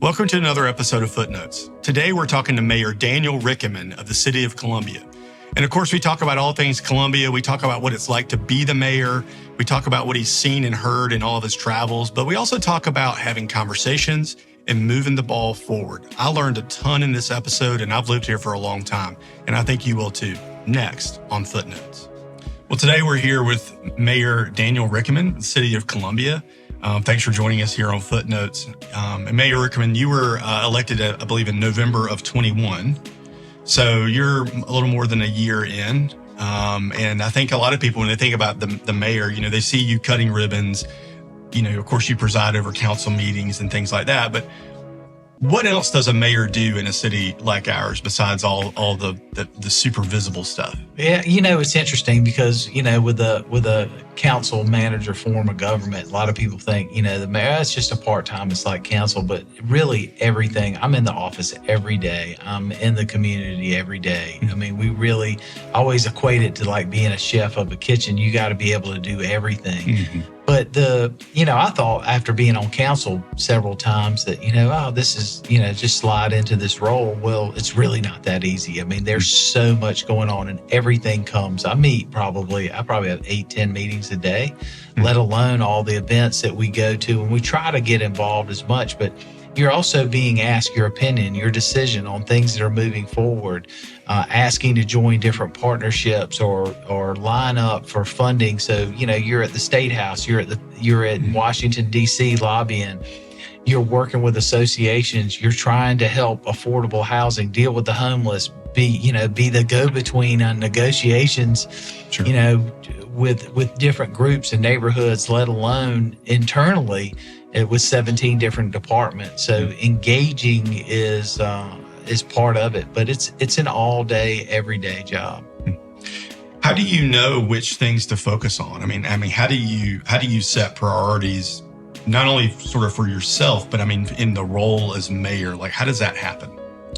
Welcome to another episode of Footnotes. Today we're talking to Mayor Daniel Rickenmann of the city of Columbia. And of course, we talk about all things Columbia. We talk about what it's like to be the mayor. We talk about what he's seen and heard in all of his travels, but we also talk about having conversations and moving the ball forward. I learned a ton in this episode, and I've lived here for a long time, and I think you will too. Next on Footnotes. Well, today we're here with Mayor Daniel Rickenmann of the city of Columbia. Thanks for joining us here on Footnotes. And Mayor Rickenmann, you were elected, I believe, in November of 21. So you're a little more than a year in. And I think a lot of people, when they think about the mayor, they see you cutting ribbons. Of course, you preside over council meetings and things like that. But what else does a mayor do in a city like ours besides all the super visible stuff? Yeah, it's interesting because, with a council manager form of government, a lot of people think, the mayor, it's just a part-time, it's like council, but really everything. I'm in the office every day. I'm in the community every day. I mean, we really always equate it to like being a chef of a kitchen. You got to be able to do everything. Mm-hmm. But I thought after being on council several times that, this is, just slide into this role. Well, it's really not that easy. I mean, there's so much going on and everything comes. I probably have 8-10 meetings a day, let alone all the events that we go to. And we try to get involved as much, but you're also being asked your opinion, your decision on things that are moving forward, asking to join different partnerships or line up for funding. So, you're at the State House, you're at Washington, D.C. lobbying, you're working with associations, you're trying to help affordable housing, deal with the homeless, be the go-between on negotiations, sure. With different groups and neighborhoods, let alone internally with 17 different departments. So engaging is part of it, but it's an all day, everyday job. How do you know which things to focus on? I mean, how do you set priorities, not only sort of for yourself, but in the role as mayor? Like, how does that happen?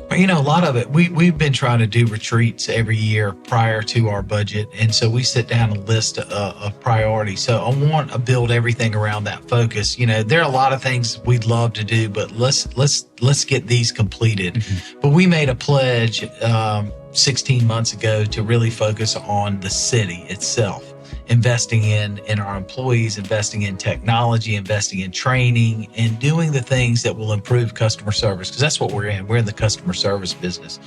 A lot of it, we've been trying to do retreats every year prior to our budget. And so we sit down and list a priority. So I want to build everything around that focus. There are a lot of things we'd love to do, but let's get these completed. Mm-hmm. But we made a pledge 16 months ago to really focus on the city itself. Investing in our employees, investing in technology, investing in training, and doing the things that will improve customer service, because that's what we're in. We're in the customer service business.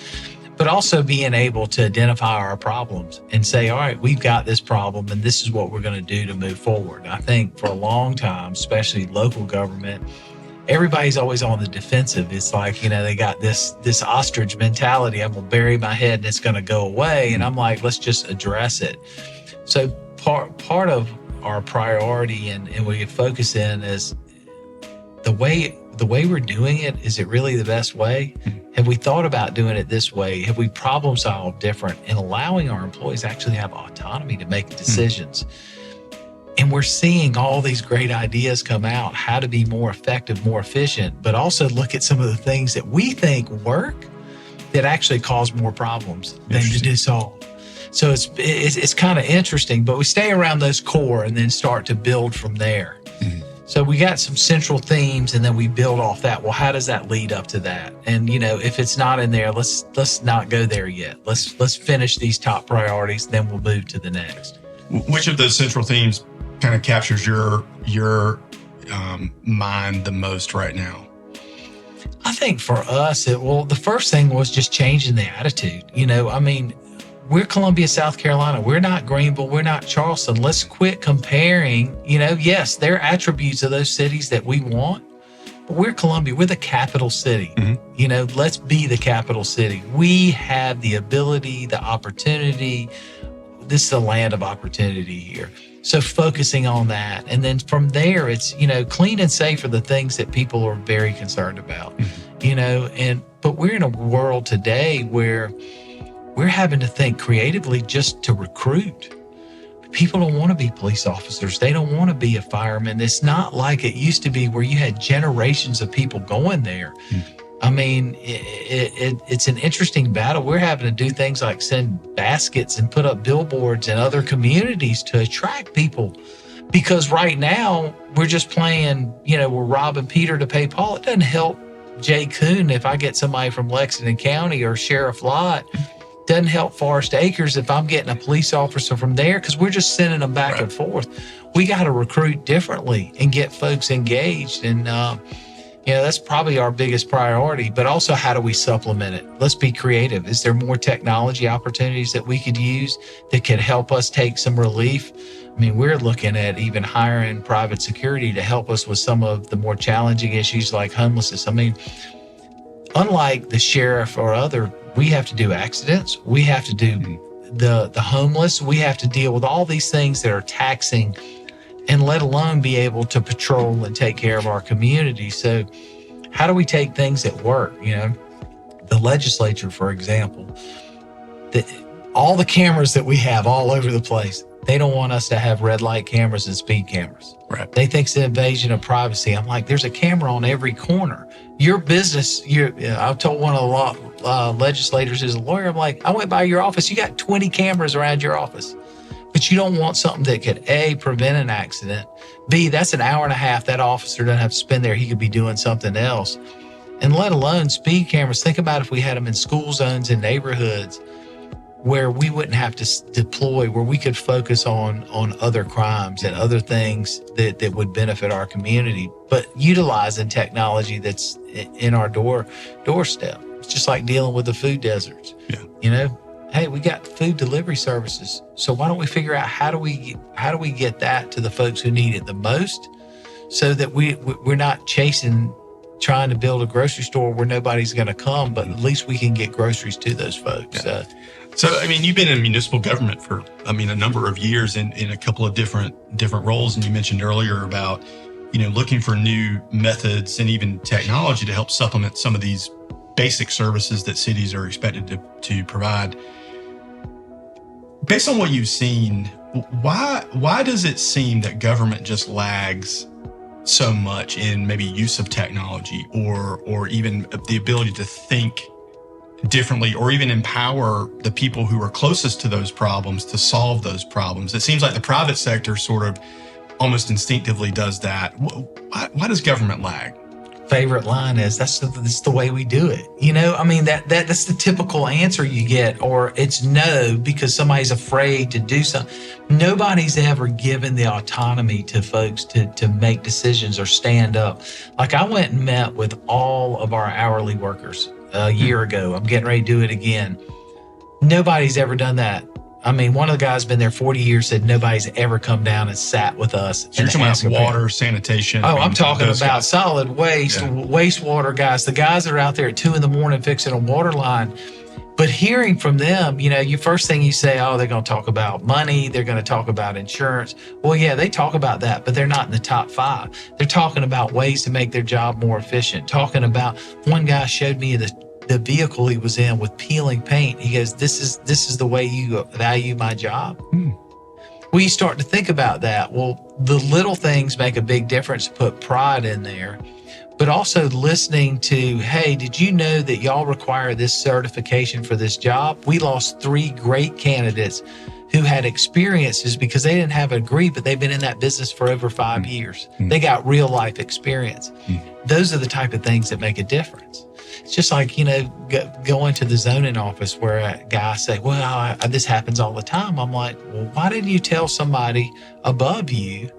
But also being able to identify our problems and say, all right, we've got this problem and this is what we're going to do to move forward. I think for a long time, especially local government, everybody's always on the defensive. It's like, they got this ostrich mentality. I'm going to bury my head and it's going to go away. And I'm like, let's just address it. So part of our priority and we focus in is the way we're doing it. Is it really the best way? Have we thought about doing it this way? Have we problem solved different and allowing our employees actually have autonomy to make decisions? And we're seeing all these great ideas come out, how to be more effective, more efficient, but also look at some of the things that we think work that actually cause more problems than to solve. So it's kind of interesting, but we stay around those core and then start to build from there. Mm-hmm. So we got some central themes and then we build off that. Well, how does that lead up to that? And, if it's not in there, let's not go there yet. Let's finish these top priorities, then we'll move to the next. Which of those central themes kind of captures your mind the most right now? I think for us, the first thing was just changing the attitude. We're Columbia, South Carolina. We're not Greenville. We're not Charleston. Let's quit comparing. Yes, there are attributes of those cities that we want, but we're Columbia. We're the capital city. Mm-hmm. Let's be the capital city. We have the ability, the opportunity. This is a land of opportunity here. So focusing on that. And then from there, it's, clean and safe are the things that people are very concerned about, mm-hmm. But we're in a world today where we're having to think creatively just to recruit. People don't want to be police officers. They don't want to be a fireman. It's not like it used to be where you had generations of people going there. Mm. It's an interesting battle. We're having to do things like send baskets and put up billboards in other communities to attract people. Because right now we're just playing, we're robbing Peter to pay Paul. It doesn't help Jay Kuhn if I get somebody from Lexington County or Sheriff Lott. Doesn't help Forest Acres if I'm getting a police officer from there, because we're just sending them back and forth. We got to recruit differently and get folks engaged. And, that's probably our biggest priority. But also, how do we supplement it? Let's be creative. Is there more technology opportunities that we could use that could help us take some relief? I mean, we're looking at even hiring private security to help us with some of the more challenging issues like homelessness. I mean, unlike the sheriff or other, we have to do accidents. We have to do the homeless. We have to deal with all these things that are taxing, and let alone be able to patrol and take care of our community. So how do we take things that work? The legislature, for example, all the cameras that we have all over the place, they don't want us to have red light cameras and speed cameras. Right. They think it's an invasion of privacy. I'm like, there's a camera on every corner. Your business, I've told one of the legislators who's a lawyer, I'm like, I went by your office. You got 20 cameras around your office. But you don't want something that could, A, prevent an accident. B, that's an hour and a half that officer doesn't have to spend there. He could be doing something else. And let alone speed cameras. Think about if we had them in school zones and neighborhoods where we wouldn't have to deploy, where we could focus on other crimes and other things that would benefit our community, but utilizing technology that's in our doorstep. It's just like dealing with the food deserts. Yeah. Hey, we got food delivery services. So why don't we figure out how do we get that to the folks who need it the most, so that we're not trying to build a grocery store where nobody's going to come, but at least we can get groceries to those folks. Yeah. So, I mean, you've been in municipal government for, a number of years in a couple of different roles. And you mentioned earlier about, looking for new methods and even technology to help supplement some of these basic services that cities are expected to provide. Based on what you've seen, why does it seem that government just lags so much in maybe use of technology or even the ability to think differently, or even empower the people who are closest to those problems to solve those problems? It seems like the private sector sort of almost instinctively does that. Why does government lag? Favorite line is that's the way we do it. That's the typical answer you get, or it's no because somebody's afraid to do something. Nobody's ever given the autonomy to folks to make decisions or stand up. Like, I went and met with all of our hourly workers a year ago. I'm getting ready to do it again. Nobody's ever done that. One of the guys been there 40 years, said nobody's ever come down and sat with us. So you're talking about water, sanitation. Oh, I'm talking about guys. Solid waste, wastewater guys, the guys that are out there at 2 a.m. fixing a water line. But hearing from them, your first thing you say, they're going to talk about money. They're going to talk about insurance. Well, yeah, they talk about that, but they're not in the top 5. They're talking about ways to make their job more efficient. Talking about, one guy showed me the vehicle he was in with peeling paint. He goes, this is the way you value my job. Well, you start to think about that. Well, the little things make a big difference to put pride in there, but also listening to, hey, did you know that y'all require this certification for this job? We lost 3 great candidates who had experiences because they didn't have a degree, but they've been in that business for over 5 years. They got real life experience. Those are the type of things that make a difference. It's just like, going to the zoning office where a guy say, well, this happens all the time. I'm like, well, why didn't you tell somebody above you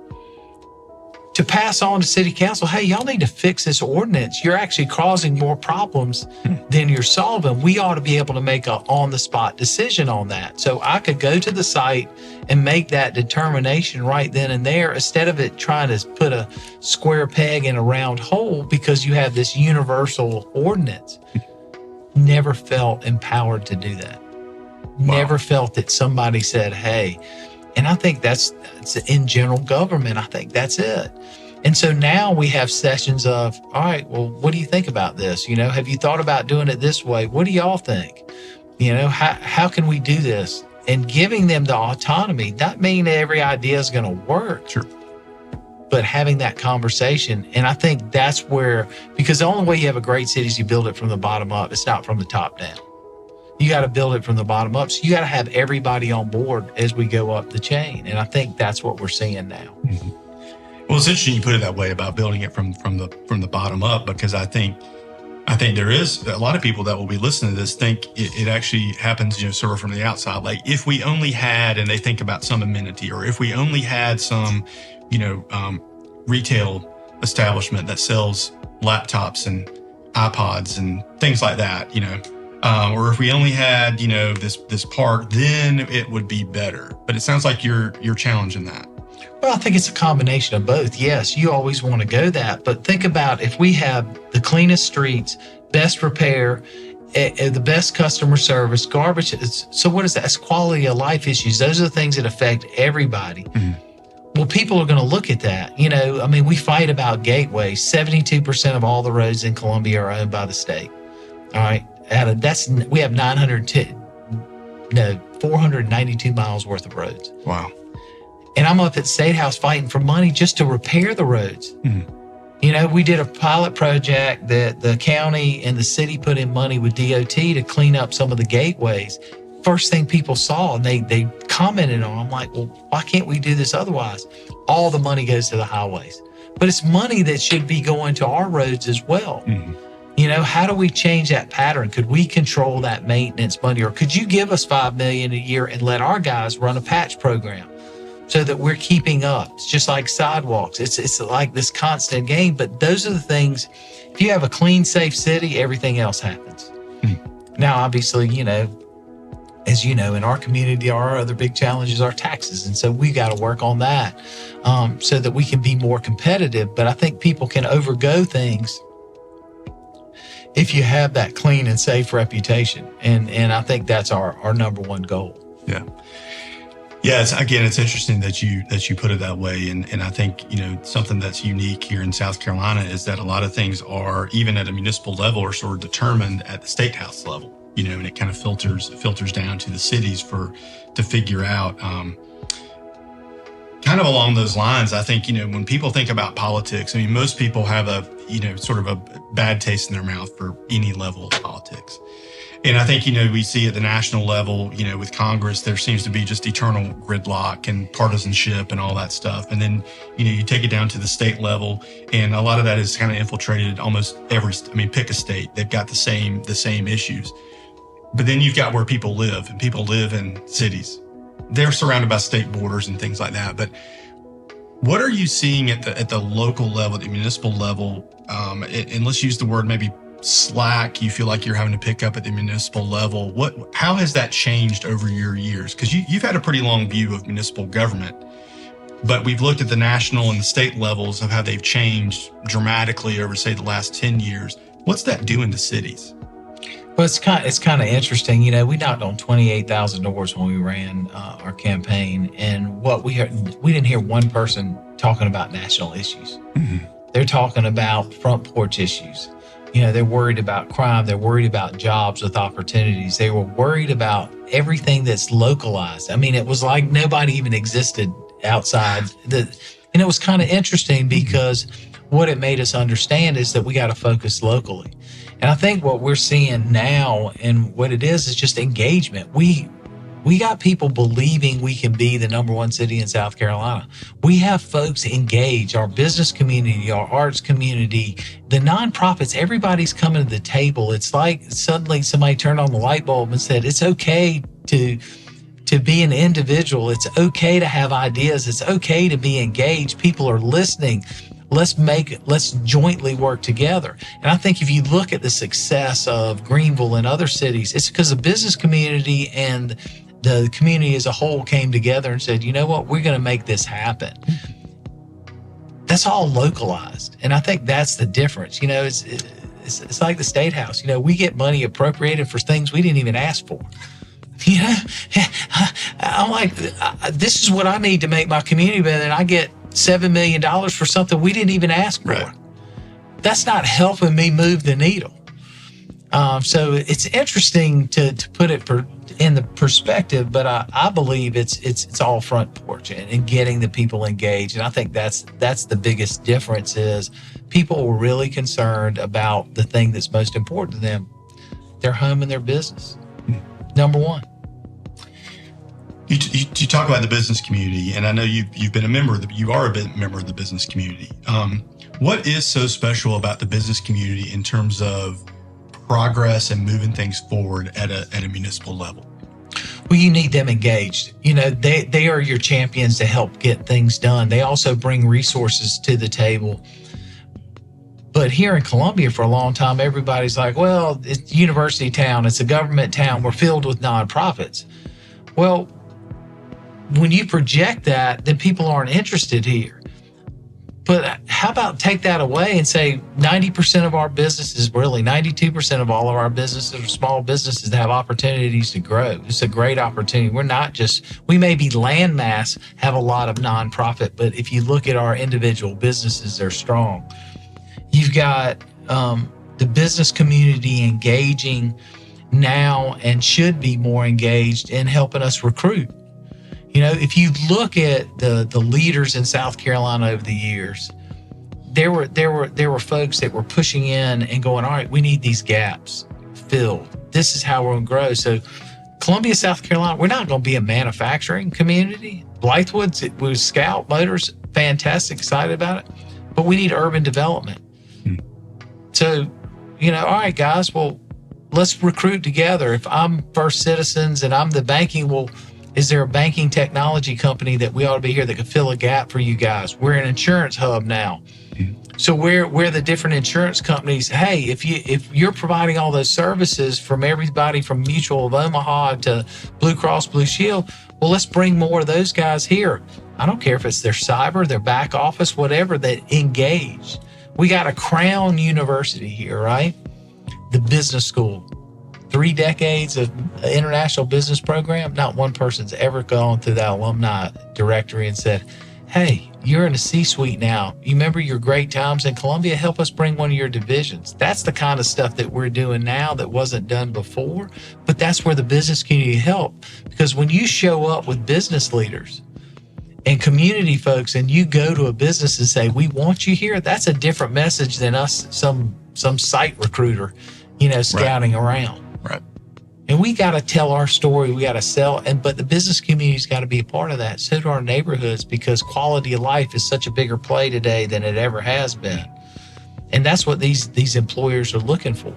to pass on to city council, hey, y'all need to fix this ordinance. You're actually causing more problems than you're solving. We ought to be able to make a on-the-spot decision on that. So I could go to the site and make that determination right then and there, instead of it trying to put a square peg in a round hole because you have this universal ordinance. Never felt empowered to do that. Wow. Never felt that somebody said, hey. And I think that's in general government. I think that's it. And so now we have sessions of, all right, well, what do you think about this? Have you thought about doing it this way? What do y'all think? How can we do this? And giving them the autonomy, not mean that every idea is going to work. Sure. But having that conversation. And I think that's where, because the only way you have a great city is you build it from the bottom up. It's not from the top down. You got to build it from the bottom up. So you got to have everybody on board as we go up the chain. And I think that's what we're seeing now. Well, it's interesting you put it that way about building it from the bottom up, because I think I think there is a lot of people that will be listening to this think it actually happens, sort of from the outside. Like if we only had, and they think about some amenity, or if we only had some, retail establishment that sells laptops and iPods and things like that, or if we only had, this park, then it would be better. But it sounds like you're challenging that. Well, I think it's a combination of both. Yes, you always want to go that, but think about if we have the cleanest streets, best repair, the best customer service, garbage. So what is that? It's quality of life issues. Those are the things that affect everybody. Mm-hmm. Well, people are going to look at that. We fight about gateways. 72% of all the roads in Columbia are owned by the state. All right. We have 492 miles worth of roads. Wow. And I'm up at State House fighting for money just to repair the roads. Mm-hmm. We did a pilot project that the county and the city put in money with DOT to clean up some of the gateways. First thing people saw, and they commented on, I'm like, well, why can't we do this otherwise? All the money goes to the highways. But it's money that should be going to our roads as well. Mm-hmm. How do we change that pattern? Could we control that maintenance money? Or could you give us $5 million a year and let our guys run a patch program so that we're keeping up? It's just like sidewalks. It's like this constant game. But those are the things. If you have a clean, safe city, everything else happens. Mm-hmm. Now, obviously, as you know, in our community, our other big challenges are taxes. And so we got to work on that so that we can be more competitive. But I think people can overgo things if you have that clean and safe reputation. And I think that's our number one goal. Yeah. Yeah. It's interesting that you put it that way. And I think, something that's unique here in South Carolina is that a lot of things are, even at a municipal level, are sort of determined at the State House level, and it kind of filters down to the cities to figure out, kind of along those lines. I think, when people think about politics, most people have sort of a bad taste in their mouth for any level of politics. And I think, we see at the national level, with Congress, there seems to be just eternal gridlock and partisanship and all that stuff. And then, you take it down to the state level, and a lot of that is kind of infiltrated almost pick a state, they've got the same issues. But then you've got where people live, and people live in cities. They're surrounded by state borders and things like that. But what are you seeing at the local level, the municipal level? And let's use the word maybe slack you feel like you're having to pick up at the municipal level. How has that changed over your years? Because you've had a pretty long view of municipal government, but we've looked at the national and the state levels of how they've changed dramatically over, say, the last 10 years. What's that doing to cities? Well, it's kind of interesting. We knocked on 28,000 doors when we ran our campaign, and we didn't hear one person talking about national issues. Mm-hmm. They're talking about front porch issues. They're worried about crime. They're worried about jobs with opportunities. They were worried about everything that's localized. it was like nobody even existed outside. And it was kind of interesting because what it made us understand is that we got to focus locally. And I think what we're seeing now and what it is just engagement. We got people believing we can be the number one city in South Carolina. We have folks engaged, our business community, our arts community, the nonprofits, everybody's coming to the table. It's like suddenly somebody turned on the light bulb and said, it's okay to be an individual. It's okay to have ideas. It's okay to be engaged. People are listening. Let's jointly work together. And I think if you look at the success of Greenville and other cities, it's because the business community and the community as a whole came together and said, you know what, we're going to make this happen. That's all localized. And I think that's the difference. It's like the State House. We get money appropriated for things we didn't even ask for. I'm like, this is what I need to make my community better, and I get $7 million for something we didn't even ask for. Right. That's not helping me move the needle. So it's interesting to put it in the perspective, but I believe it's all front porch and getting the people engaged. And I think that's the biggest difference is people were really concerned about the thing that's most important to them, their home and their business. Number one. You talk about the business community, and I know you've been a member of you are a member of the business community. What is so special about the business community in terms of progress and moving things forward at a municipal level? Well, you need them engaged. They are your champions to help get things done. They also bring resources to the table. But here in Columbia, for a long time, everybody's like, well, it's a university town, it's a government town, we're filled with nonprofits. Well, when you project that, then people aren't interested here. But how about take that away and say 90% of our businesses, really 92% of all of our businesses are small businesses that have opportunities to grow. It's a great opportunity. We may be landmass, have a lot of nonprofit, but if you look at our individual businesses, they're strong. You've got the business community engaging now and should be more engaged in helping us recruit. If you look at the leaders in South Carolina over the years, there were folks that were pushing in and going, all right, we need these gaps filled. This is how we're going to grow. So Columbia, South Carolina, we're not going to be a manufacturing community. Blythewood's with Scout Motors, fantastic, excited about it. But we need urban development. So, all right, guys, well, let's recruit together. If I'm First Citizens and I'm the banking, well, is there a banking technology company that we ought to be here that could fill a gap for you guys? We're an insurance hub now. So we're the different insurance companies. Hey, if you're providing all those services from everybody from Mutual of Omaha to Blue Cross Blue Shield, well, let's bring more of those guys here. I don't care if it's their cyber, their back office, whatever, that engage. We got a Crown University here, right? The business school. 3 decades of international business program. Not one person's ever gone through that alumni directory and said, hey, you're in a C-suite now. You remember your great times in Columbia? Help us bring one of your divisions. That's the kind of stuff that we're doing now that wasn't done before. But that's where the business community help. Because when you show up with business leaders and community folks and you go to a business and say, we want you here, that's a different message than us, some site recruiter, scouting around. Right. And we got to tell our story. We got to sell. But the business community's got to be a part of that. So do our neighborhoods, because quality of life is such a bigger play today than it ever has been. And that's what these employers are looking for.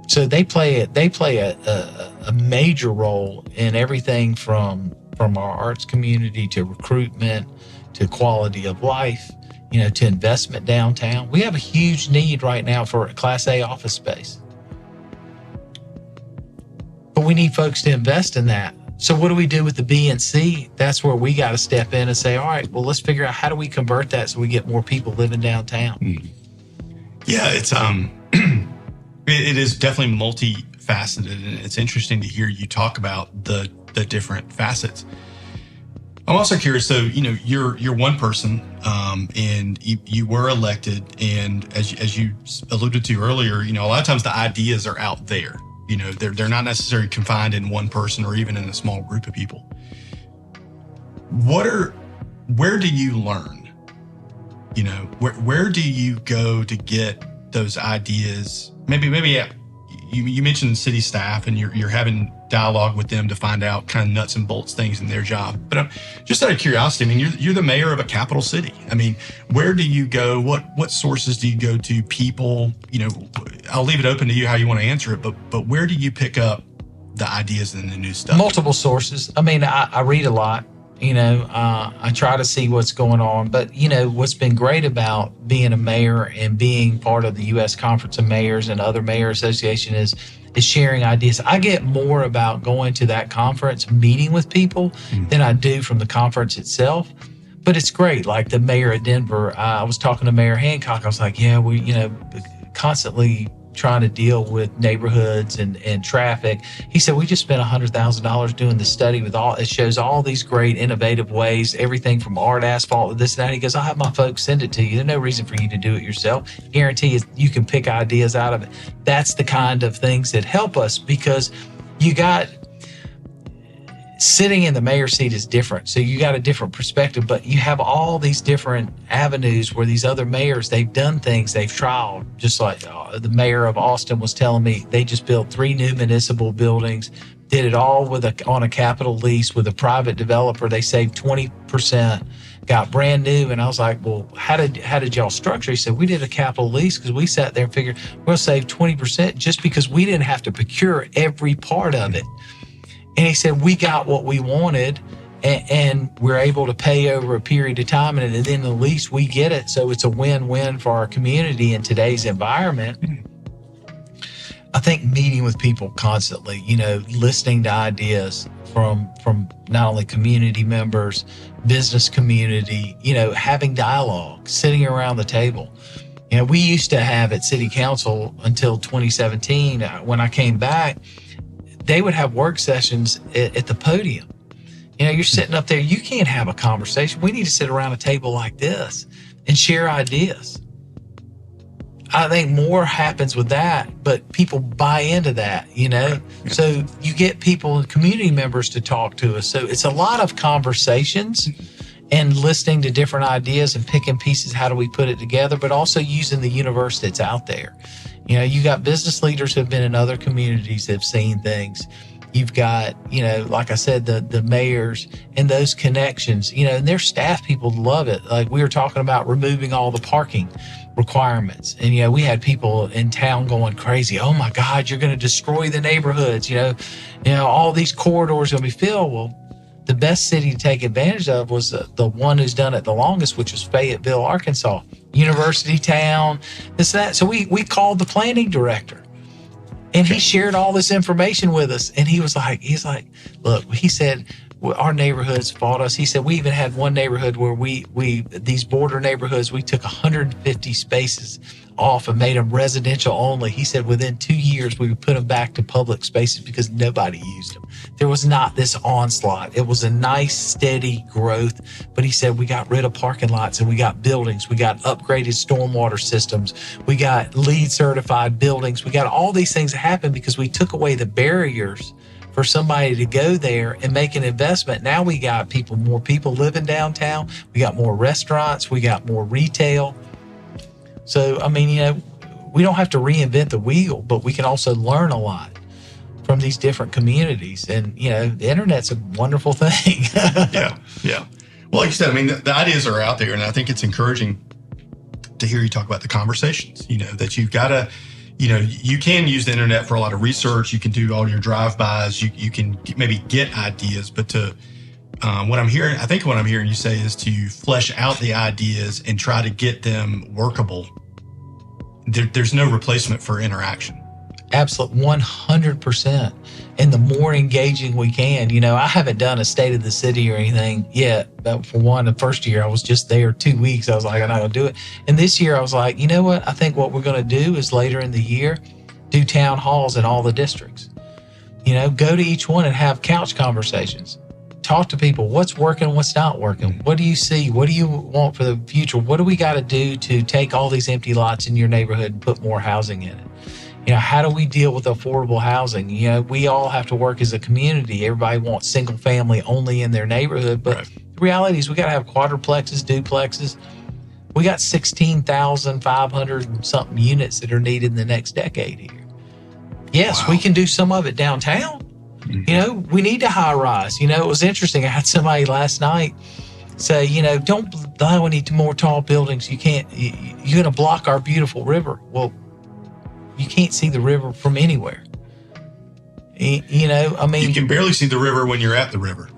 So they play a major role in everything from our arts community to recruitment to quality of life, to investment downtown. We have a huge need right now for Class A office space. But we need folks to invest in that. So what do we do with the B and C? That's where we got to step in and say, all right, well, let's figure out how do we convert that so we get more people living downtown. Yeah, it's it is definitely multifaceted, and it's interesting to hear you talk about the different facets. I'm also curious. So you're one person, and you were elected, and as you alluded to earlier, a lot of times the ideas are out there. They're not necessarily confined in one person or even in a small group of people. Where do you learn? Where do you go to get those ideas? Maybe you mentioned city staff and you're having dialogue with them to find out kind of nuts and bolts things in their job. But just out of curiosity, you're the mayor of a capital city. Where do you go? What sources do you go to? People, I'll leave it open to you how you want to answer it, but where do you pick up the ideas and the new stuff? Multiple sources. I read a lot. I try to see what's going on. But, what's been great about being a mayor and being part of the U.S. Conference of Mayors and other mayor association is sharing ideas. I get more about going to that conference, meeting with people than I do from the conference itself. But it's great. Like the mayor of Denver, I was talking to Mayor Hancock. I was like, yeah, we, constantly trying to deal with neighborhoods and traffic. He said, we just spent $100,000 doing the study with it shows all these great innovative ways, everything from art, asphalt, this and that. He goes, I'll have my folks send it to you. There's no reason for you to do it yourself. Guarantee you can pick ideas out of it. That's the kind of things that help us, because you got sitting in the mayor's seat is different. So you got a different perspective, but you have all these different avenues where these other mayors, they've done things, they've tried. Just like the mayor of Austin was telling me, they just built 3 new municipal buildings, did it all on a capital lease with a private developer. They saved 20% got brand new. And I was like, well, how did y'all structure? He said, we did a capital lease because we sat there and figured we'll save 20% just because we didn't have to procure every part of it. And he said, we got what we wanted and we're able to pay over a period of time. And then the lease, we get it. So it's a win-win for our community in today's environment. I think meeting with people constantly, listening to ideas from not only community members, business community, having dialogue, sitting around the table. We used to have at City Council until 2017, when I came back, they would have work sessions at the podium. You're sitting up there, you can't have a conversation. We need to sit around a table like this and share ideas. I think more happens with that, but people buy into that, Right. Yeah. So you get people and community members to talk to us. So it's a lot of conversations and listening to different ideas and picking pieces. How do we put it together? But also using the universe that's out there. You got business leaders who have been in other communities that have seen things. You've got, like I said, the mayors and those connections, and their staff people love it. Like we were talking about removing all the parking requirements. And, we had people in town going crazy. Oh my God, you're going to destroy the neighborhoods. All these corridors going to be filled. Well, the best city to take advantage of was the one who's done it the longest, which was Fayetteville, Arkansas, university town, this, that. So we called the planning director. And he shared all this information with us. And he's like, look, he said, our neighborhoods fought us. He said, we even had one neighborhood where these border neighborhoods, we took 150 spaces off and made them residential only. He said, within 2 years, we would put them back to public spaces because nobody used them. There was not this onslaught. It was a nice, steady growth. But he said, we got rid of parking lots and we got buildings. We got upgraded stormwater systems. We got LEED certified buildings. We got all these things that happened because we took away the barriers for somebody to go there and make an investment. Now we got more people living downtown. We got more restaurants. We got more retail. So, we don't have to reinvent the wheel, but we can also learn a lot from these different communities. And, the internet's a wonderful thing. Yeah. Well, like you said, the ideas are out there, and I think it's encouraging to hear you talk about the conversations, that you've got to, you can use the internet for a lot of research. You can do all your drive-bys. You can maybe get ideas, but what I'm hearing you say is to flesh out the ideas and try to get them workable. There's no replacement for interaction. Absolutely, 100%. And the more engaging we can, I haven't done a state of the city or anything yet. But for one, the first year I was just there 2 weeks. I was like, I'm not going to do it. And this year I was like, you know what? I think what we're going to do is later in the year, do town halls in all the districts. Go to each one and have couch conversations. Talk to people. What's working, what's not working? What do you see? What do you want for the future? What do we got to do to take all these empty lots in your neighborhood and put more housing in it? How do we deal with affordable housing? We all have to work as a community. Everybody wants single family only in their neighborhood. But The reality is we got to have quadruplexes, duplexes. We got 16,500 and something units that are needed in the next decade here. Yes, wow. We can do some of it downtown. Mm-hmm. We need to high rise. It was interesting. I had somebody last night say, don't allow any more tall buildings. You're going to block our beautiful river. Well, you can't see the river from anywhere. You can barely see the river when you're at the river.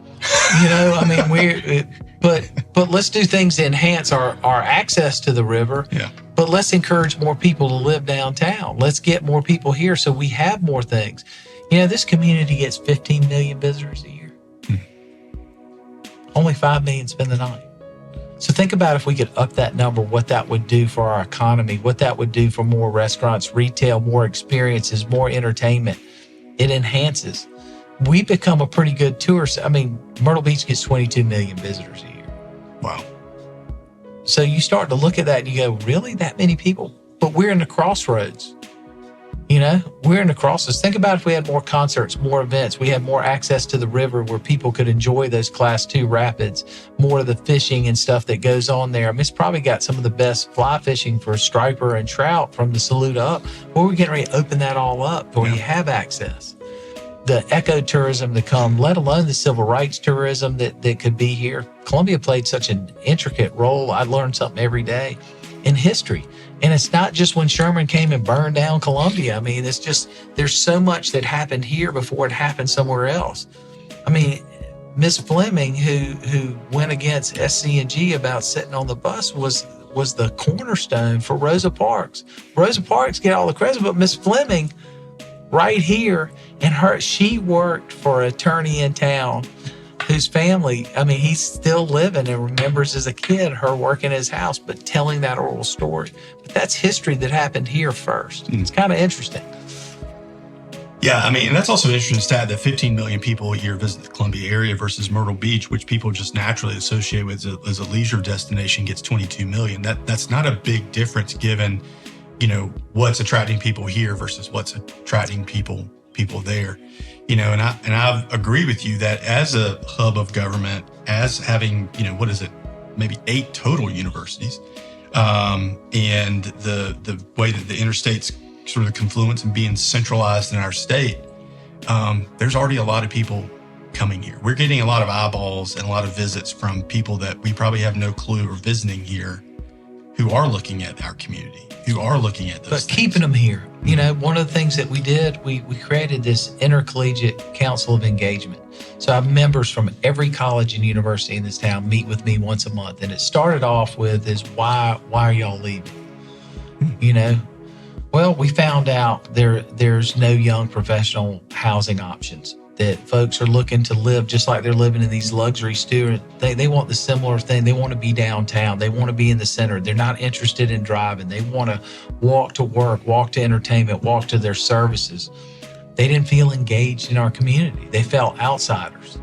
But let's do things to enhance our access to the river. Yeah. But let's encourage more people to live downtown. Let's get more people here so we have more things. This community gets 15 million visitors a year. Only 5 million spend the night. So think about if we could up that number, what that would do for our economy, what that would do for more restaurants, retail, more experiences, more entertainment. It enhances. We become a pretty good tourist. Myrtle Beach gets 22 million visitors a year. Wow. So you start to look at that and you go, really? That many people? But we're in the crossroads. We're in the crossroads. Think about if we had more concerts, more events. We had more access to the river where people could enjoy those Class 2 rapids, more of the fishing and stuff that goes on there. It's probably got some of the best fly fishing for striper and trout from the Saluda up. Well, we're getting ready to open that all up where you have access. the ecotourism to come, let alone the civil rights tourism that could be here. Columbia played such an intricate role. I learned something every day in history. And it's not just when Sherman came and burned down Columbia. I mean, it's just, there's so much that happened here before it happened somewhere else. I mean, Miss Fleming, who went against SC&G about sitting on the bus, was the cornerstone for Rosa Parks. Rosa Parks get all the credit, but Miss Fleming, right here, and she worked for an attorney in town whose family, I mean, he's still living and remembers as a kid her working in his house, but telling that oral story. But that's history that happened here first. It's kind of interesting. Yeah, I mean, and that's also an interesting stat that 15 million people a year visit the Columbia area versus Myrtle Beach, which people just naturally associate with as a leisure destination, gets 22 million. That's not a big difference given, what's attracting people here versus what's attracting people there. And I agree with you that as a hub of government, as having, maybe 8 total universities, and the way that the interstates sort of the confluence and being centralized in our state, there's already a lot of people coming here. We're getting a lot of eyeballs and a lot of visits from people that we probably have no clue are visiting here, who are looking at our community, who are looking at those But things. keeping them here. One of the things that we did, we created this intercollegiate council of engagement. So I have members from every college and university in this town meet with me once a month. And it started off with why are y'all leaving? Well, we found out there's no young professional housing options, that folks are looking to live just like they're living in these luxury student. They want the similar thing. They want to be downtown. They want to be in the center. They're not interested in driving. They want to walk to work, walk to entertainment, walk to their services. They didn't feel engaged in our community. They felt outsiders.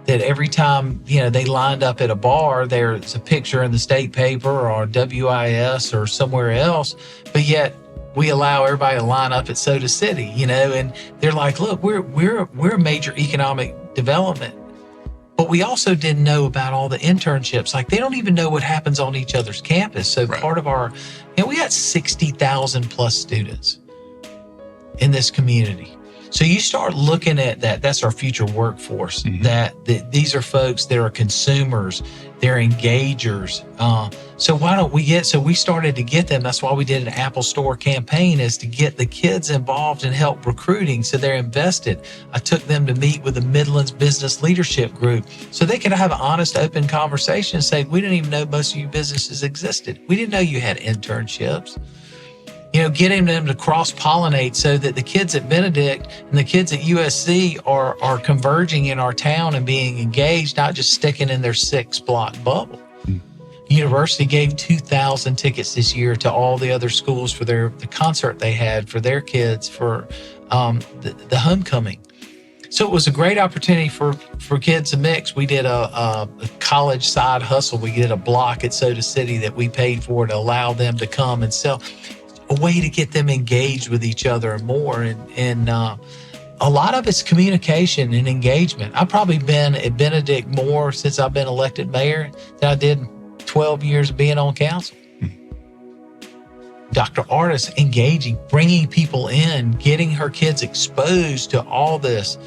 That every time, they lined up at a bar, there's a picture in the state paper or WIS or somewhere else, but yet we allow everybody to line up at Soda City, and they're like, look, we're a major economic development, but we also didn't know about all the internships. Like, they don't even know what happens on each other's campus. So Right. part of our, we got 60,000 plus students in this community. So you start looking at that. That's our future workforce. Mm-hmm. That these are folks that are consumers, they're engagers. So why don't we So we started to get them. That's why we did an Apple Store campaign, is to get the kids involved and help recruiting. So they're invested. I took them to meet with the Midlands Business Leadership Group so they could have an honest, open conversation and say, we didn't even know most of you businesses existed. We didn't know you had internships. Getting them to cross-pollinate so that the kids at Benedict and the kids at USC are converging in our town and being engaged, not just sticking in their 6-block bubble. University gave 2,000 tickets this year to all the other schools for the concert they had for their kids for the homecoming. So it was a great opportunity for kids to mix. We did a college side hustle. We did a block at Soda City that we paid for to allow them to come and sell. A way to get them engaged with each other and more. And a lot of it's communication and engagement. I've probably been at Benedict more since I've been elected mayor than I did 12 years of being on council. Dr. Artis engaging, bringing people in, getting her kids exposed to all this.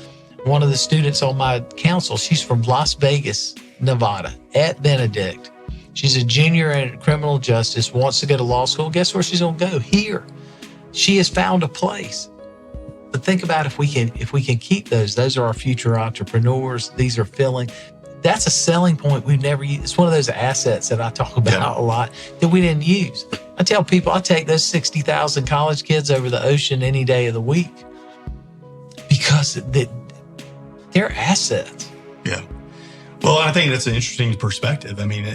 One of the students on my council, she's from Las Vegas, Nevada, at Benedict. She's a junior in criminal justice, wants to go to law school. Guess where she's going to go? Here. She has found a place. But think about if we can keep those. Those are our future entrepreneurs. These are filling. That's a selling point we've never used. It's one of those assets that I talk about a lot that we didn't use. I tell people I take those 60,000 college kids over the ocean any day of the week because they're assets. Yeah. Well, I think that's an interesting perspective. I mean,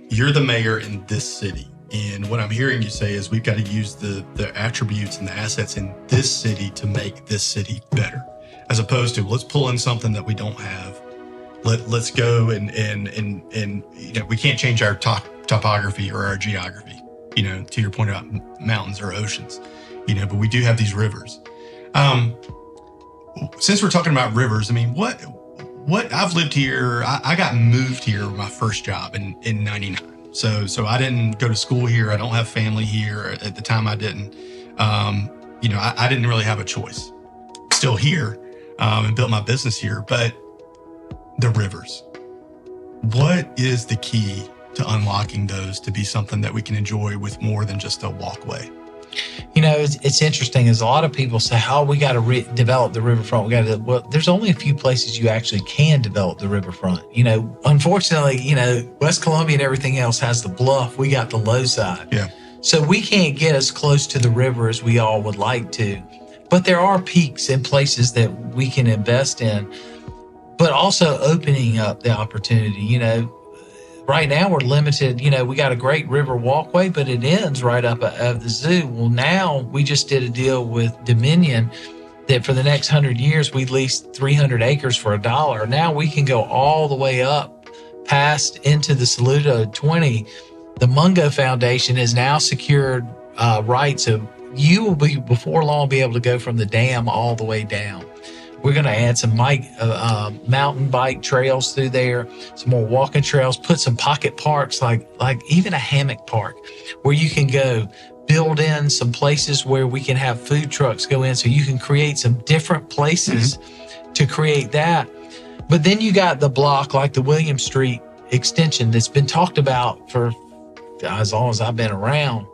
you're the mayor in this city. And what I'm hearing you say is we've got to use the attributes and the assets in this city to make this city better, as opposed to let's pull in something that we don't have. Let's go and we can't change our topography or our geography, to your point about mountains or oceans, but we do have these rivers. Since we're talking about rivers, I mean, what I've lived here, I got moved here with my first job in 99. So I didn't go to school here. I don't have family here. At the time I didn't. I didn't really have a choice. Still here, and built my business here, but the rivers. What is the key to unlocking those to be something that we can enjoy with more than just a walkway? It's interesting. As a lot of people say, "Oh, we got to develop the riverfront." Well, there's only a few places you actually can develop the riverfront. Unfortunately, West Columbia and everything else has the bluff. We got the low side. Yeah. So we can't get as close to the river as we all would like to. But there are peaks and places that we can invest in, but also opening up the opportunity. Right now we're limited. We got a great river walkway, but it ends right up at the zoo. Well, now we just did a deal with Dominion that for the next 100 years, we leased 300 acres for $1. Now we can go all the way up past into the Saludo 20. The Mungo Foundation has now secured rights of, you will be before long be able to go from the dam all the way down. We're going to add some mountain bike trails through there, some more walking trails, put some pocket parks, like even a hammock park where you can go, build in some places where we can have food trucks go in, so you can create some different places to create that. But then you got the block like the William Street extension that's been talked about for as long as I've been around.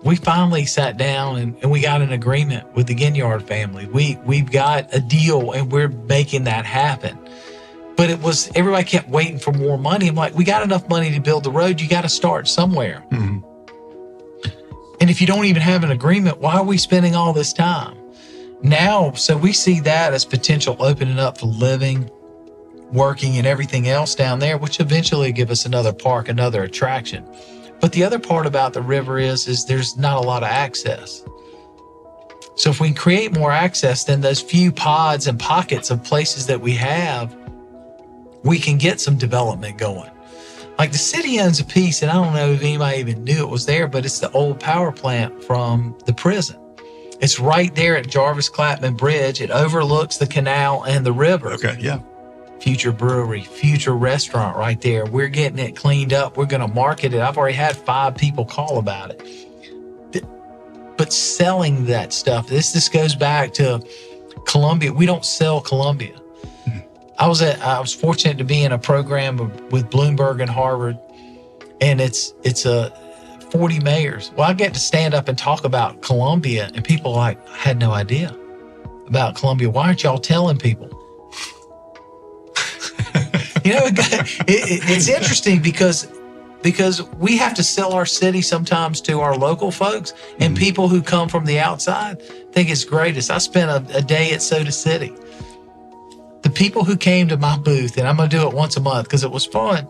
We finally sat down and we got an agreement with the Ginyard family. We've got a deal and we're making that happen. But everybody kept waiting for more money. I'm like, we got enough money to build the road. You got to start somewhere. Mm-hmm. And if you don't even have an agreement, why are we spending all this time? Now, so we see that as potential opening up for living, working, and everything else down there, which eventually give us another park, another attraction. But the other part about the river is there's not a lot of access. So if we can create more access, then those few pods and pockets of places that we have, we can get some development going. Like the city owns a piece, and I don't know if anybody even knew it was there, but it's the old power plant from the prison. It's right there at Jarvis Clapman Bridge. It overlooks the canal and the river. Okay, yeah. Future brewery, future restaurant right there. We're getting it cleaned up. We're going to market it. I've already had 5 people call about it. But selling that stuff, this goes back to Columbia. We don't sell Columbia. Mm-hmm. I was fortunate to be in a program with Bloomberg and Harvard, and it's a 40 mayors. Well, I get to stand up and talk about Columbia, and people I had no idea about Columbia. Why aren't y'all telling people? It's interesting because we have to sell our city sometimes to our local folks, and people who come from the outside think it's greatest. I spent a day at Soda City. The people who came to my booth, and I'm going to do it once a month because it was fun,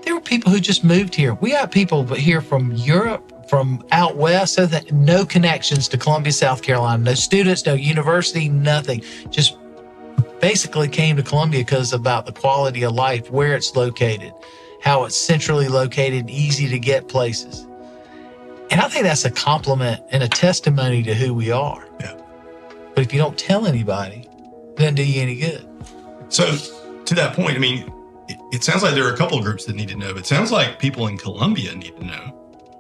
there were people who just moved here. We got people here from Europe, from out west, so that no connections to Columbia, South Carolina, no students, no university, nothing. Just basically came to Columbia because about the quality of life, where it's located, how it's centrally located, easy to get places. And I think that's a compliment and a testimony to who we are. Yeah. But if you don't tell anybody, it doesn't do you any good. So to that point, I mean, it sounds like there are a couple of groups that need to know. It sounds like people in Columbia need to know.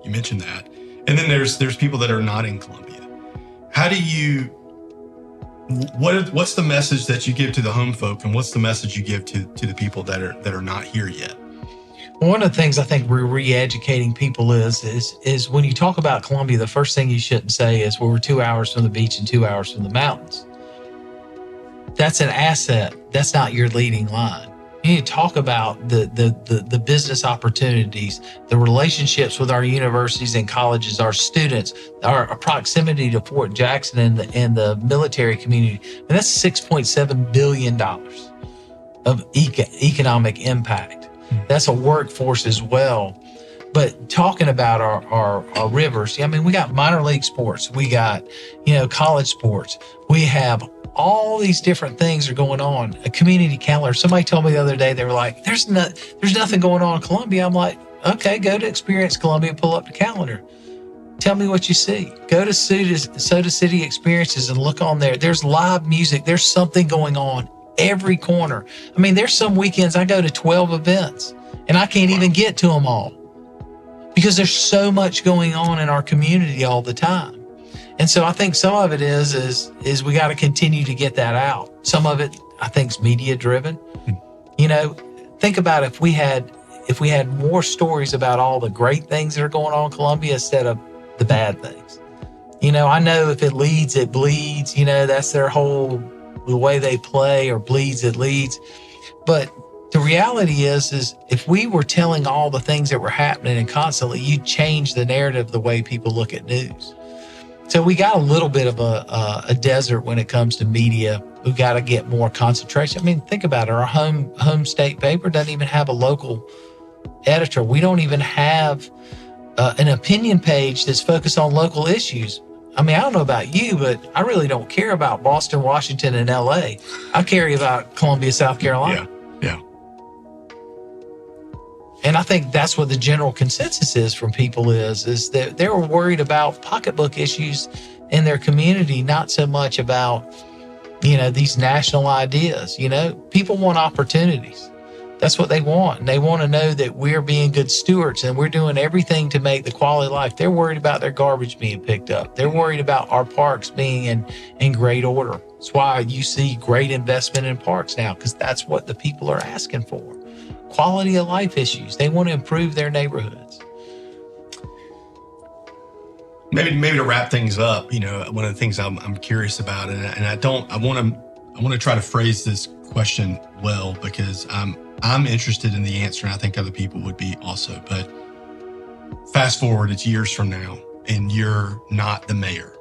You mentioned that. And then there's people that are not in Columbia. How do you... What's the message that you give to the home folk, and what's the message you give to the people that are not here yet? One of the things I think we're re-educating people is when you talk about Columbia, the first thing you shouldn't say is, well, we're 2 hours from the beach and 2 hours from the mountains. That's an asset. That's not your leading line. You need to talk about the business opportunities, the relationships with our universities and colleges, our students, our proximity to Fort Jackson and the military community. And that's $6.7 billion of economic impact. That's a workforce as well. But talking about our rivers, I mean, we got minor league sports, we got, college sports, we have all these different things are going on. A community calendar. Somebody told me the other day, they were like, there's nothing going on in Columbia. I'm like, okay, go to Experience Columbia, pull up the calendar. Tell me what you see. Go to Soda City Experiences and look on there. There's live music. There's something going on every corner. I mean, there's some weekends I go to 12 events and I can't even get to them all because there's so much going on in our community all the time. And so I think some of it is we got to continue to get that out. Some of it, I think, is media driven. Think about if we had more stories about all the great things that are going on in Columbia instead of the bad things. I know if it leads, it bleeds. That's their whole, the way they play, or bleeds, it leads. But the reality is if we were telling all the things that were happening and constantly, you change the narrative, the way people look at news. So we got a little bit of a desert when it comes to media. We've got to get more concentration. I mean, think about it. Our home state paper doesn't even have a local editor. We don't even have an opinion page that's focused on local issues. I mean, I don't know about you, but I really don't care about Boston, Washington, and LA. I care about Columbia, South Carolina. Yeah. And I think that's what the general consensus is from people is that they're worried about pocketbook issues in their community, not so much about, these national ideas. People want opportunities. That's what they want. And they want to know that we're being good stewards and we're doing everything to make the quality of life. They're worried about their garbage being picked up. They're worried about our parks being in great order. That's why you see great investment in parks now, because that's what the people are asking for. Quality of life issues. They want to improve their neighborhoods. Maybe to wrap things up, one of the things I'm curious about, and I want to try to phrase this question well, because I'm interested in the answer, and I think other people would be also. But fast forward, it's years from now, and you're not the mayor.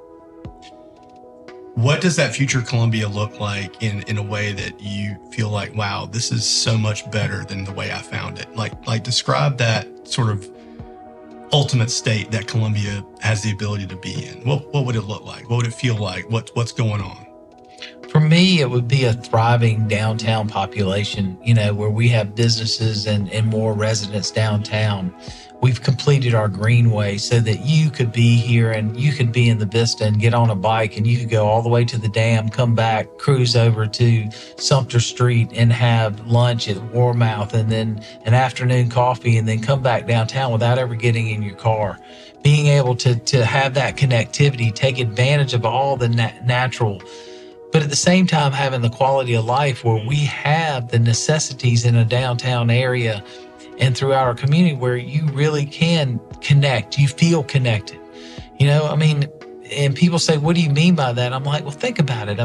What does that future Columbia look like in a way that you feel like, wow, this is so much better than the way I found it? Like describe that sort of ultimate state that Columbia has the ability to be in. What would it look like? What would it feel like? What's going on? For me, it would be a thriving downtown population, where we have businesses and more residents downtown. We've completed our greenway so that you could be here and you could be in the Vista and get on a bike and you could go all the way to the dam, come back, cruise over to Sumter Street and have lunch at Warmouth and then an afternoon coffee and then come back downtown without ever getting in your car. Being able to have that connectivity, take advantage of all the natural, but at the same time having the quality of life where we have the necessities in a downtown area and throughout our community where you really can connect, you feel connected. And people say, what do you mean by that? I'm like, well, think about it.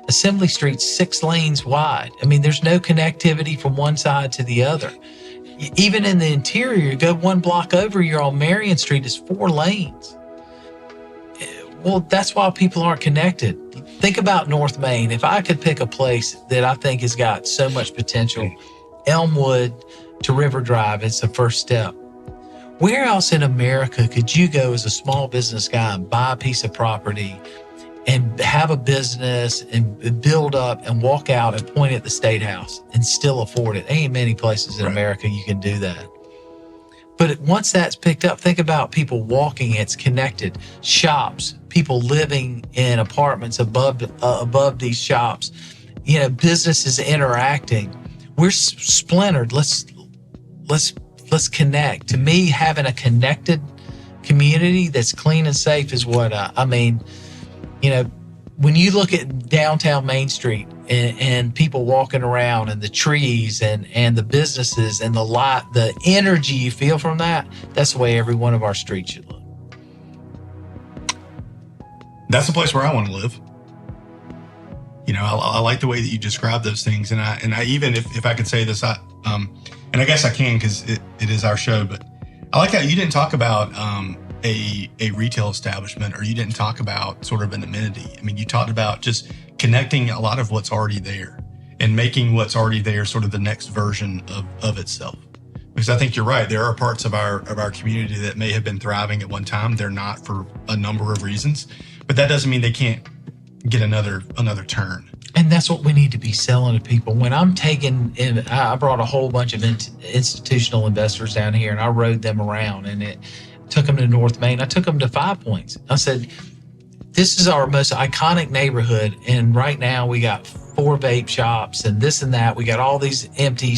Assembly Street's 6 lanes wide. There's no connectivity from one side to the other. Even in the interior, you go 1 block over, you're on Marion Street, it's 4 lanes. Well, that's why people aren't connected. Think about North Main. If I could pick a place that I think has got so much potential, Elmwood to River Drive, it's the first step. Where else in America could you go as a small business guy and buy a piece of property and have a business and build up and walk out and point at the State House and still afford it? Ain't many places in America you can do that. But once that's picked up, think about people walking, it's connected. Shops, people living in apartments above these shops, businesses interacting. We're splintered. Let's connect. To me, having a connected community that's clean and safe is what when you look at downtown Main Street and people walking around and the trees and the businesses and the light, the energy you feel from that, that's the way every one of our streets should look. That's the place where I want to live. I like the way that you describe those things. And I even, if I could say this, and I guess I can because it is our show, but I like how you didn't talk about a retail establishment, or you didn't talk about sort of an amenity. You talked about just connecting a lot of what's already there and making what's already there sort of the next version of itself. Because I think you're right. There are parts of our community that may have been thriving at one time. They're not for a number of reasons, but that doesn't mean they can't get another turn. And that's what we need to be selling to people. When I'm taking in, I brought a whole bunch of institutional investors down here and I rode them around and it took them to North Main. I took them to 5 Points. I said, this is our most iconic neighborhood. And right now we got 4 vape shops and this and that. We got all these empty.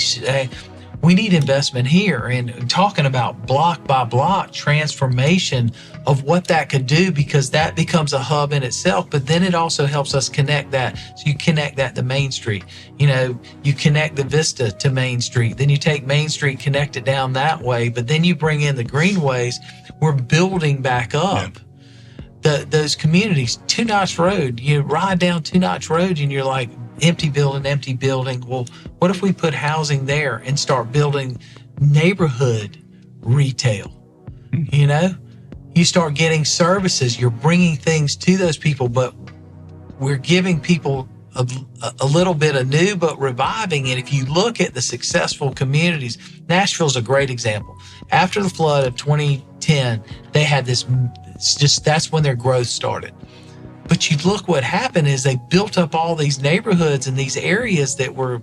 We need investment here. And talking about block by block transformation of what that could do, because that becomes a hub in itself. But then it also helps us connect that. So you connect that to Main Street. You connect the Vista to Main Street. Then you take Main Street, connect it down that way. But then you bring in the greenways. We're building back up. Yeah. Those communities. Two Notch Road, you ride down Two Notch Road and you're like, empty building. Well, what if we put housing there and start building neighborhood retail? You start getting services. You're bringing things to those people, but we're giving people a little bit of new, but reviving. And if you look at the successful communities, Nashville's a great example. After the flood of 2010, they had this, that's when their growth started. But you look what happened is they built up all these neighborhoods and these areas that were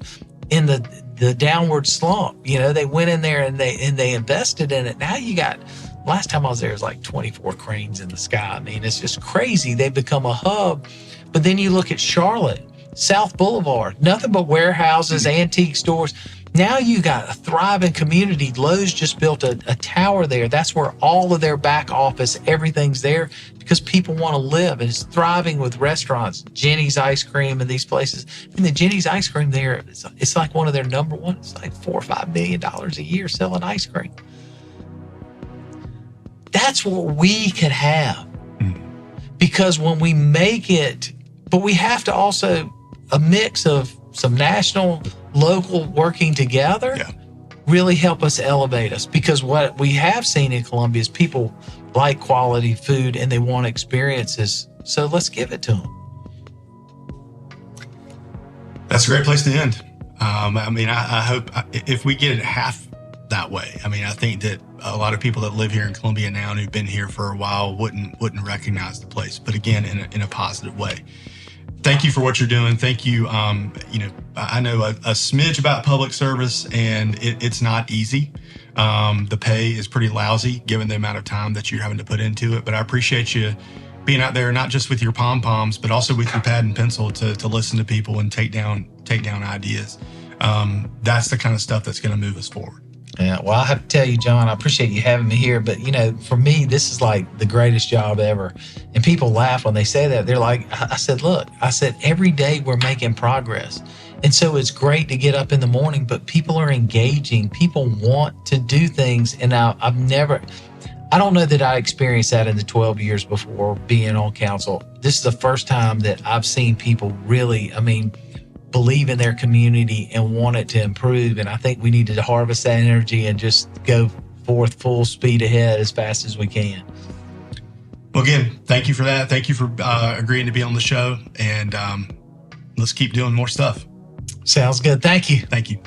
in the downward slump. They went in there and they invested in it. Now you got, last time I was there, it was like 24 cranes in the sky. I mean, it's just crazy. They've become a hub. But then you look at Charlotte, South Boulevard, nothing but warehouses, antique stores. Now you got a thriving community. Lowe's just built a tower there. That's where all of their back office, everything's there because people want to live, and it's thriving with restaurants, Jenny's Ice Cream and these places. And the Jenny's Ice Cream there, it's like one of their number one. It's like $4 or $5 million a year selling ice cream. That's what we could have, because when we make it, but we have to also a mix of some national, local working together, really help us elevate us. Because what we have seen in Columbia is people like quality food and they want experiences. So let's give it to them. That's a great place to end. I hope if we get it half that way, I think that a lot of people that live here in Columbia now and who've been here for a while wouldn't recognize the place, but again, in a positive way. Thank you for what you're doing. Thank you. I know a smidge about public service, and it's not easy. The pay is pretty lousy given the amount of time that you're having to put into it. But I appreciate you being out there, not just with your pom-poms, but also with your pad and pencil to listen to people and take down ideas. That's the kind of stuff that's going to move us forward. Yeah, well, I have to tell you, John, I appreciate you having me here. But, for me, this is like the greatest job ever. And people laugh when they say that. They're like, I said, every day we're making progress. And so it's great to get up in the morning, but people are engaging. People want to do things. And I don't know that I experienced that in the 12 years before being on council. This is the first time that I've seen people really, believe in their community and want it to improve. And I think we need to harvest that energy and just go forth full speed ahead as fast as we can. Well, again, thank you for that. Thank you for agreeing to be on the show. And let's keep doing more stuff. Sounds good. Thank you. Thank you.